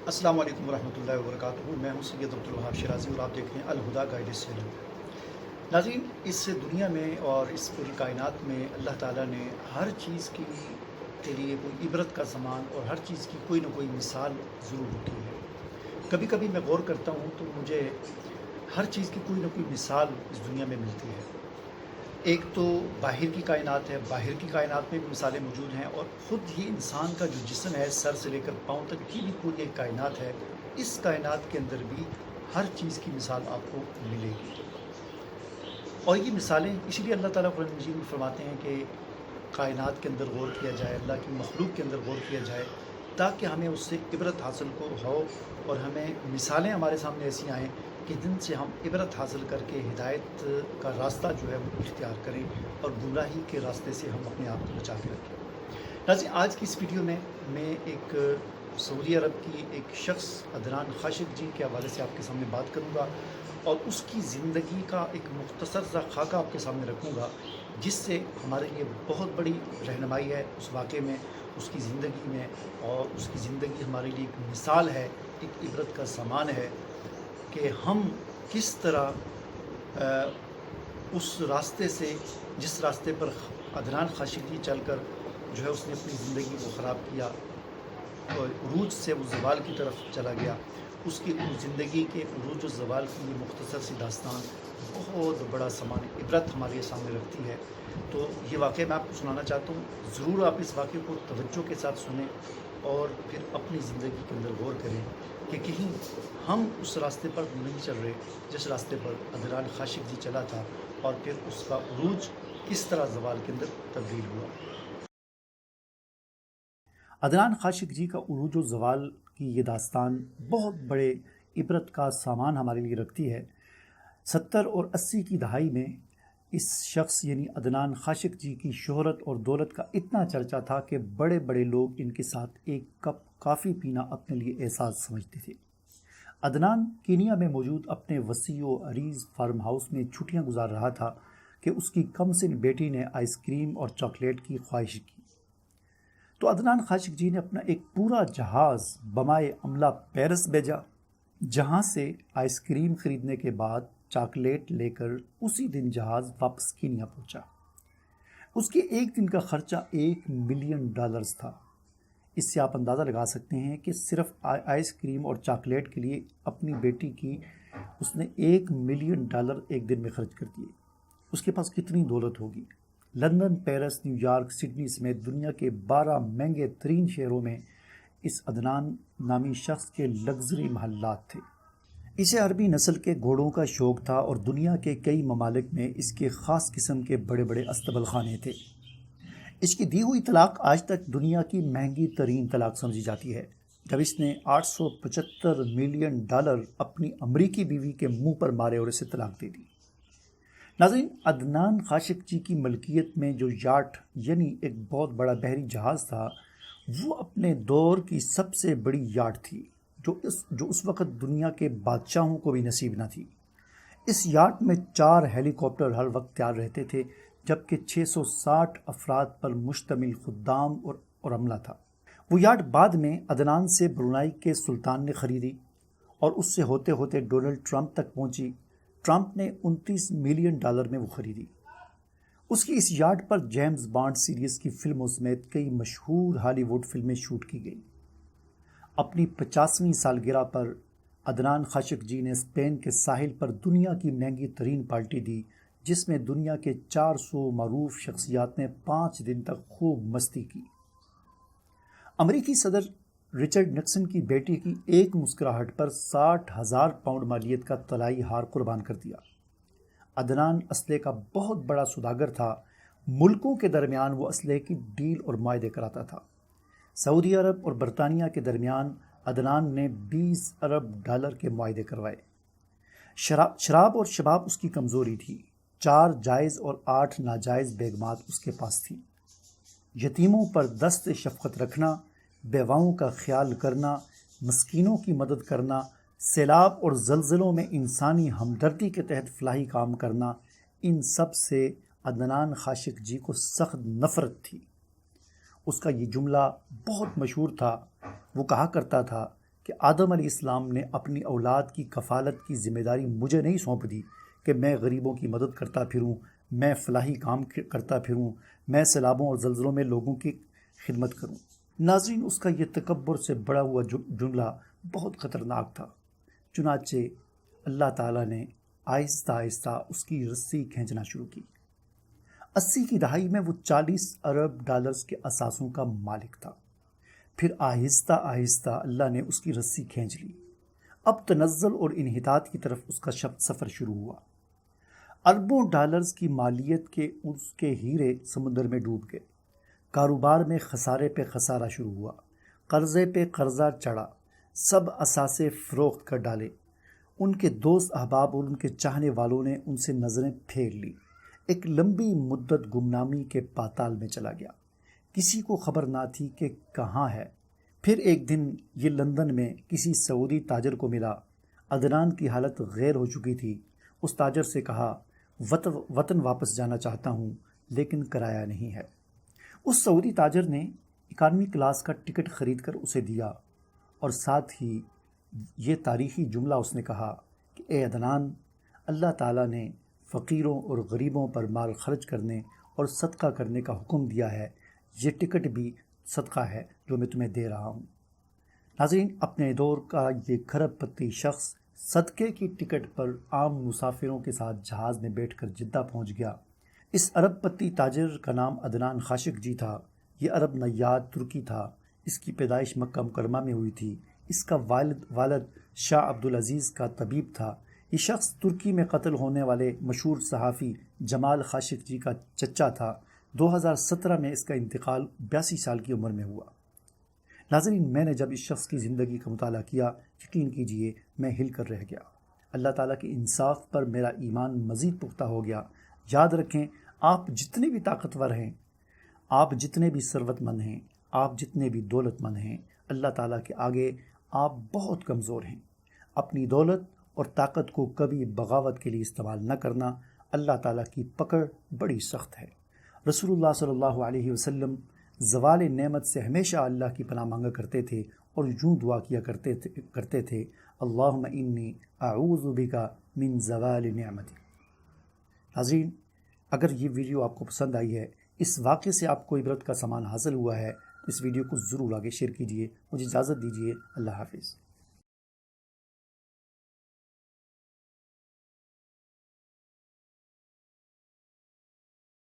السلام علیکم ورحمۃ اللہ وبرکاتہ. میں ہوں سید عبدالوہاب شرازی اور آپ دیکھ رہے ہیں الہدا گائیڈنس چینل. ناظرین، اس دنیا میں اور اس پوری کائنات میں اللہ تعالیٰ نے ہر چیز کے لیے کوئی عبرت کا سامان اور ہر چیز کی کوئی نہ کوئی مثال ضرور رکھی ہے. کبھی کبھی میں غور کرتا ہوں تو مجھے ہر چیز کی کوئی نہ کوئی مثال اس دنیا میں ملتی ہے. ایک تو باہر کی کائنات ہے، باہر کی کائنات میں بھی مثالیں موجود ہیں، اور خود ہی انسان کا جو جسم ہے سر سے لے کر پاؤں تک کی بھی پوری ایک کائنات ہے. اس کائنات کے اندر بھی ہر چیز کی مثال آپ کو ملے گی. اور یہ مثالیں اسی لیے اللہ تعالیٰ قرآن مجید میں فرماتے ہیں کہ کائنات کے اندر غور کیا جائے، اللہ کی مخلوق کے اندر غور کیا جائے، تاکہ ہمیں اس سے عبرت حاصل ہو اور ہمیں مثالیں ہمارے سامنے ایسی آئیں کہ جن سے ہم عبرت حاصل کر کے ہدایت کا راستہ جو ہے وہ اختیار کریں اور گمراہی کے راستے سے ہم اپنے آپ کو بچا کے رکھیں. ناظرین، آج کی اس ویڈیو میں ایک سعودی عرب کی ایک شخص عدنان خاشق جی کے حوالے سے آپ کے سامنے بات کروں گا اور اس کی زندگی کا ایک مختصر سا خاکہ آپ کے سامنے رکھوں گا، جس سے ہمارے لیے بہت بڑی رہنمائی ہے اس واقعے میں، اس کی زندگی میں. اور اس کی زندگی ہمارے لیے ایک مثال ہے، ایک عبرت کا سامان ہے کہ ہم کس طرح اس راستے سے، جس راستے پر عدنان خاشق جی چل کر جو ہے اس نے اپنی زندگی کو خراب کیا اور عروج سے وہ زوال کی طرف چلا گیا. اس کی زندگی کے عروج و زوال کی یہ مختصر سی داستان بہت بڑا سامان عبرت ہمارے سامنے رکھتی ہے. تو یہ واقعہ میں آپ کو سنانا چاہتا ہوں. ضرور آپ اس واقعے کو توجہ کے ساتھ سنیں اور پھر اپنی زندگی کے اندر غور کریں کہ کہیں ہم اس راستے پر نہیں چل رہے جس راستے پر عدنان خاشق جی چلا تھا، اور پھر اس کا عروج کس طرح زوال کے اندر تبدیل ہوا. عدنان خاشق جی کا عروج و زوال کی یہ داستان بہت بڑے عبرت کا سامان ہمارے لیے رکھتی ہے. 70 اور 80 کی دہائی میں اس شخص یعنی عدنان خاشق جی کی شہرت اور دولت کا اتنا چرچا تھا کہ بڑے بڑے لوگ ان کے ساتھ ایک کپ کافی پینا اپنے لیے اعزاز سمجھتے تھے. عدنان کینیا میں موجود اپنے وسیع و عریض فارم ہاؤس میں چھٹیاں گزار رہا تھا کہ اس کی کم سن بیٹی نے آئس کریم اور چاکلیٹ کی خواہش کی. تو عدنان خاشق جی نے اپنا ایک پورا جہاز بمائے عملہ پیرس بھیجا، جہاں سے آئس کریم خریدنے کے بعد چاکلیٹ لے کر اسی دن جہاز واپس کینیا پہنچا. اس کے ایک دن کا خرچہ $1 ملین تھا. اس سے آپ اندازہ لگا سکتے ہیں کہ صرف آئس کریم اور چاکلیٹ کے لیے اپنی بیٹی کی اس نے $1 ملین ایک دن میں خرچ کر دیے. اس کے پاس کتنی دولت ہوگی. London, Paris, new York, Sydney سمیت دنیا کے 12 مہنگے ترین شہروں میں اس عدنان نامی شخص کے لگژری محلات تھے. اسے عربی نسل کے گھوڑوں کا شوق تھا اور دنیا کے کئی ممالک میں اس کے خاص قسم کے بڑے بڑے استبل خانے تھے. اس کی دی ہوئی طلاق آج تک دنیا کی مہنگی ترین طلاق سمجھی جاتی ہے، جب اس نے $875 ملین اپنی امریکی بیوی کے منہ پر مارے اور اسے طلاق دے دی. ناظرین، عدنان خاشق جی کی ملکیت میں جو یاٹ یعنی ایک بہت بڑا بحری جہاز تھا، وہ اپنے دور کی سب سے بڑی یاٹ تھی جو اس وقت دنیا کے بادشاہوں کو بھی نصیب نہ تھی. اس یاٹ میں 4 ہیلی کاپٹر ہر وقت تیار رہتے تھے، جبکہ 660 افراد پر مشتمل خدام اور عملہ تھا. وہ یاٹ بعد میں عدنان سے برونائی کے سلطان نے خریدی اور اس سے ہوتے ہوتے ڈونلڈ ٹرمپ تک پہنچی. ٹرمپ نے $29 ملین میں وہ خریدی. اس کی اس یاٹ پر جیمز بانڈ سیریز کی فلموں سمیت کئی مشہور ہالی ووڈ فلمیں شوٹ کی گئیں. اپنی 50ویں سالگرہ پر عدنان خاشق جی نے اسپین کے ساحل پر دنیا کی مہنگی ترین پارٹی دی، جس میں دنیا کے 400 معروف شخصیات نے 5 دن تک خوب مستی کی. امریکی صدر رچرڈ نکسن کی بیٹی کی ایک مسکراہٹ پر 60,000 پاؤنڈ مالیت کا طلائی ہار قربان کر دیا. عدنان اسلحے کا بہت بڑا سوداگر تھا. ملکوں کے درمیان وہ اسلحے کی ڈیل اور معاہدے کراتا تھا. سعودی عرب اور برطانیہ کے درمیان عدنان نے $20 ارب کے معاہدے کروائے. شراب اور شباب اس کی کمزوری تھی. 4 جائز اور 8 ناجائز بیگمات اس کے پاس تھیں. یتیموں پر دست شفقت رکھنا، بیواؤں کا خیال کرنا، مسکینوں کی مدد کرنا، سیلاب اور زلزلوں میں انسانی ہمدردی کے تحت فلاحی کام کرنا، ان سب سے عدنان خاشق جی کو سخت نفرت تھی. اس کا یہ جملہ بہت مشہور تھا. وہ کہا کرتا تھا کہ آدم علیہ السلام نے اپنی اولاد کی کفالت کی ذمہ داری مجھے نہیں سونپ دی کہ میں غریبوں کی مدد کرتا پھروں، میں فلاحی کام کرتا پھروں، میں سیلابوں اور زلزلوں میں لوگوں کی خدمت کروں۔ ناظرین، اس کا یہ تکبر سے بڑا ہوا جملہ بہت خطرناک تھا۔ چنانچہ اللہ تعالیٰ نے آہستہ آہستہ اس کی رسی کھینچنا شروع کی۔ 80 کی دہائی میں وہ 40 ارب ڈالرز کے اثاثوں کا مالک تھا۔ پھر آہستہ آہستہ اللہ نے اس کی رسی کھینچ لی۔ اب تنزل اور انحطاط کی طرف اس کا سفر شروع ہوا۔ اربوں ڈالرز کی مالیت کے اس کے ہیرے سمندر میں ڈوب گئے۔ کاروبار میں خسارے پہ خسارہ شروع ہوا، قرضے پہ قرضہ چڑھا، سب اثاثے فروخت کر ڈالے۔ ان کے دوست احباب اور ان کے چاہنے والوں نے ان سے نظریں پھیر لی۔ ایک لمبی مدت گمنامی کے پاتال میں چلا گیا۔ کسی کو خبر نہ تھی کہ کہاں ہے۔ پھر ایک دن یہ لندن میں کسی سعودی تاجر کو ملا۔ عدنان کی حالت غیر ہو چکی تھی۔ اس تاجر سے کہا، وطن واپس جانا چاہتا ہوں لیکن کرایہ نہیں ہے۔ اس سعودی تاجر نے اکانومی کلاس کا ٹکٹ خرید کر اسے دیا، اور ساتھ ہی یہ تاریخی جملہ اس نے کہا کہ اے عدنان، اللہ تعالیٰ نے فقیروں اور غریبوں پر مال خرچ کرنے اور صدقہ کرنے کا حکم دیا ہے، یہ ٹکٹ بھی صدقہ ہے جو میں تمہیں دے رہا ہوں۔ ناظرین، اپنے دور کا یہ کھرب پتی شخص صدقے کی ٹکٹ پر عام مسافروں کے ساتھ جہاز میں بیٹھ کر جدہ پہنچ گیا۔ اس ارب پتی تاجر کا نام عدنان خاشق جی تھا۔ یہ عرب نیاد ترکی تھا۔ اس کی پیدائش مکہ مکرمہ میں ہوئی تھی۔ اس کا والد شاہ عبدالعزیز کا طبیب تھا۔ یہ شخص ترکی میں قتل ہونے والے مشہور صحافی جمال خاشق جی کا چچا تھا۔ 2017 میں اس کا انتقال 82 سال کی عمر میں ہوا۔ ناظرین، میں نے جب اس شخص کی زندگی کا مطالعہ کیا، یقین کیجئے میں ہل کر رہ گیا۔ اللہ تعالیٰ کے انصاف پر میرا ایمان مزید پختہ ہو گیا۔ یاد رکھیں، آپ جتنے بھی طاقتور ہیں، آپ جتنے بھی ثروت مند ہیں، آپ جتنے بھی دولت مند ہیں، اللہ تعالیٰ کے آگے آپ بہت کمزور ہیں۔ اپنی دولت اور طاقت کو کبھی بغاوت کے لیے استعمال نہ کرنا۔ اللہ تعالیٰ کی پکڑ بڑی سخت ہے۔ رسول اللہ صلی اللہ علیہ وسلم زوال نعمت سے ہمیشہ اللہ کی پناہ مانگا کرتے تھے اور یوں دعا کیا کرتے تھے، اللہم انی اعوذ بک من زوال نعمتی۔ ناظرین، اگر یہ ویڈیو آپ کو پسند آئی ہے، اس واقعے سے آپ کو عبرت کا سامان حاصل ہوا ہے، اس ویڈیو کو ضرور آگے شیئر کیجیے۔ مجھے اجازت دیجیے۔ اللہ حافظ۔